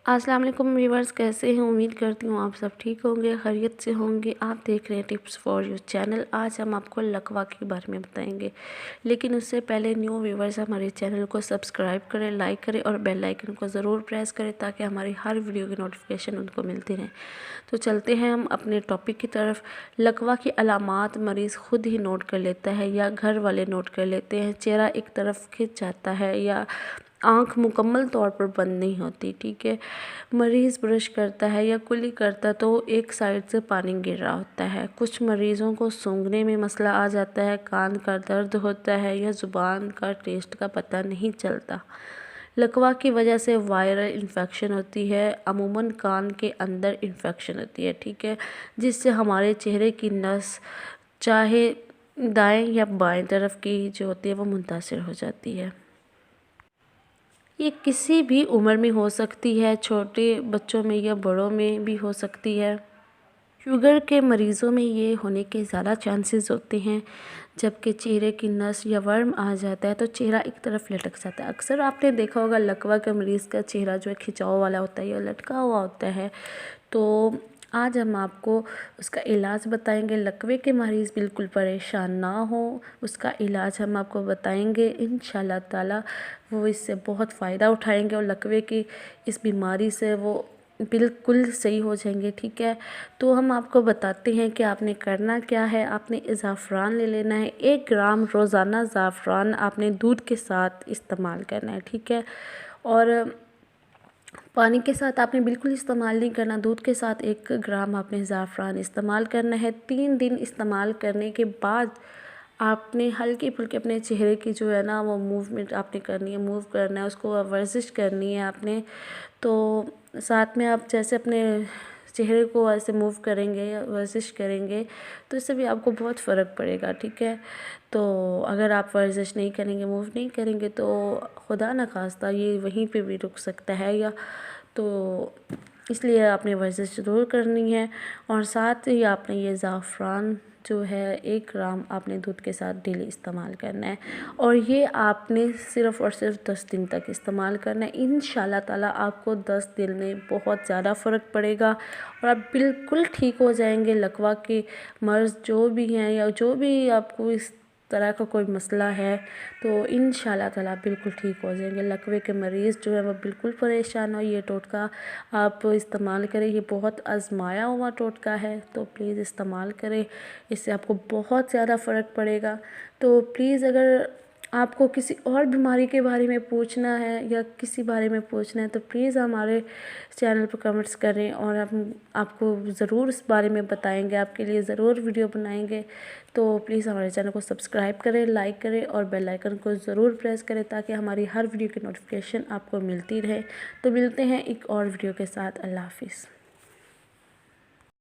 अस्सलाम वालेकुम व्यूअर्स, कैसे हैं? उम्मीद करती हूँ आप सब ठीक होंगे, खैरियत से होंगे। आप देख रहे हैं टिप्स फॉर यू चैनल। आज हम आपको लकवा के बारे में बताएंगे, लेकिन उससे पहले न्यू व्यूअर्स हमारे चैनल को सब्सक्राइब करें, लाइक करें और बेल आइकन को ज़रूर प्रेस करें ताकि हमारी हर वीडियो की नोटिफिकेशन उनको मिलती रहे। तो चलते हैं हम अपने टॉपिक की तरफ। लकवा की अलामात मरीज़ खुद ही नोट कर लेता है या घर वाले नोट कर लेते हैं। चेहरा एक तरफ खिंच जाता है या आँख मुकम्मल तौर पर बंद नहीं होती, ठीक है। मरीज़ ब्रश करता है या कुली करता तो एक साइड से पानी गिर रहा होता है। कुछ मरीज़ों को सूंघने में मसला आ जाता है, कान का दर्द होता है या ज़ुबान का टेस्ट का पता नहीं चलता। लकवा की वजह से वायरल इन्फेक्शन होती है, अमूमन कान के अंदर इन्फेक्शन होती है, ठीक है, जिससे हमारे चेहरे की नस चाहे दाएं या बाएं तरफ की जो होती है वो मुतासिर हो जाती है। ये किसी भी उम्र में हो सकती है, छोटे बच्चों में या बड़ों में भी हो सकती है। शुगर के मरीज़ों में ये होने के ज़्यादा चांसेस होते हैं। जबकि चेहरे की नस या वर्म आ जाता है तो चेहरा एक तरफ लटक जाता है। अक्सर आपने देखा होगा लकवा के मरीज़ का चेहरा जो है खिंचाव वाला होता है या लटका हुआ होता है। तो आज हम आपको उसका इलाज बताएंगे। लकवे के मरीज़ बिल्कुल परेशान ना हो, उसका इलाज हम आपको बताएंगे। इंशाल्लाह ताला वो इससे बहुत फ़ायदा उठाएंगे और लकवे की इस बीमारी से वो बिल्कुल सही हो जाएंगे, ठीक है। तो हम आपको बताते हैं कि आपने करना क्या है। आपने ज़ाफ़रान ले लेना है, 1 ग्राम रोज़ाना ज़ाफ़रान आपने दूध के साथ इस्तेमाल करना है, ठीक है। और पानी के साथ आपने बिल्कुल इस्तेमाल नहीं करना। दूध के साथ 1 ग्राम आपने ज़ाफ़रान इस्तेमाल करना है। 3 दिन इस्तेमाल करने के बाद आपने हल्की फुल्की अपने चेहरे की जो है ना वो मूवमेंट आपने करनी है, मूव करना है, उसको वर्जिश करनी है आपने। तो साथ में आप जैसे अपने चेहरे को ऐसे मूव करेंगे या वर्जिश करेंगे तो इससे भी आपको बहुत फ़र्क पड़ेगा, ठीक है। तो अगर आप वर्जिश नहीं करेंगे, मूव नहीं करेंगे तो खुदा न खास्ता ये वहीं पे भी रुक सकता है या तो इसलिए आपने वर्जिश ज़रूर करनी है। और साथ ही आपने ये ज़ाफ़रान जो है 1 ग्राम आपने दूध के साथ डेली इस्तेमाल करना है और ये आपने सिर्फ़ और सिर्फ 10 दिन तक इस्तेमाल करना है। इंशाल्लाह ताला आपको 10 दिन में बहुत ज़्यादा फ़र्क पड़ेगा और आप बिल्कुल ठीक हो जाएंगे। लकवा के मर्ज़ जो भी हैं या जो भी आपको इस तरह का कोई मसला है तो इंशाल्लाह ताला बिल्कुल ठीक हो जाएंगे। लकवे के मरीज़ जो है वो बिल्कुल परेशान हो, ये टोटका आप इस्तेमाल करें। ये बहुत आजमाया हुआ टोटका है तो प्लीज़ इस्तेमाल करें, इससे आपको बहुत ज़्यादा फ़र्क पड़ेगा। तो प्लीज़ अगर आपको किसी और बीमारी के बारे में पूछना है या किसी बारे में पूछना है तो प्लीज़ हमारे चैनल पर कमेंट्स करें और हम आपको ज़रूर इस बारे में बताएंगे, आपके लिए ज़रूर वीडियो बनाएंगे। तो प्लीज़ हमारे चैनल को सब्सक्राइब करें, लाइक करें और बेल आइकन को ज़रूर प्रेस करें ताकि हमारी हर वीडियो की नोटिफिकेशन आपको मिलती रहे। तो मिलते हैं एक और वीडियो के साथ। अल्लाह हाफिज़।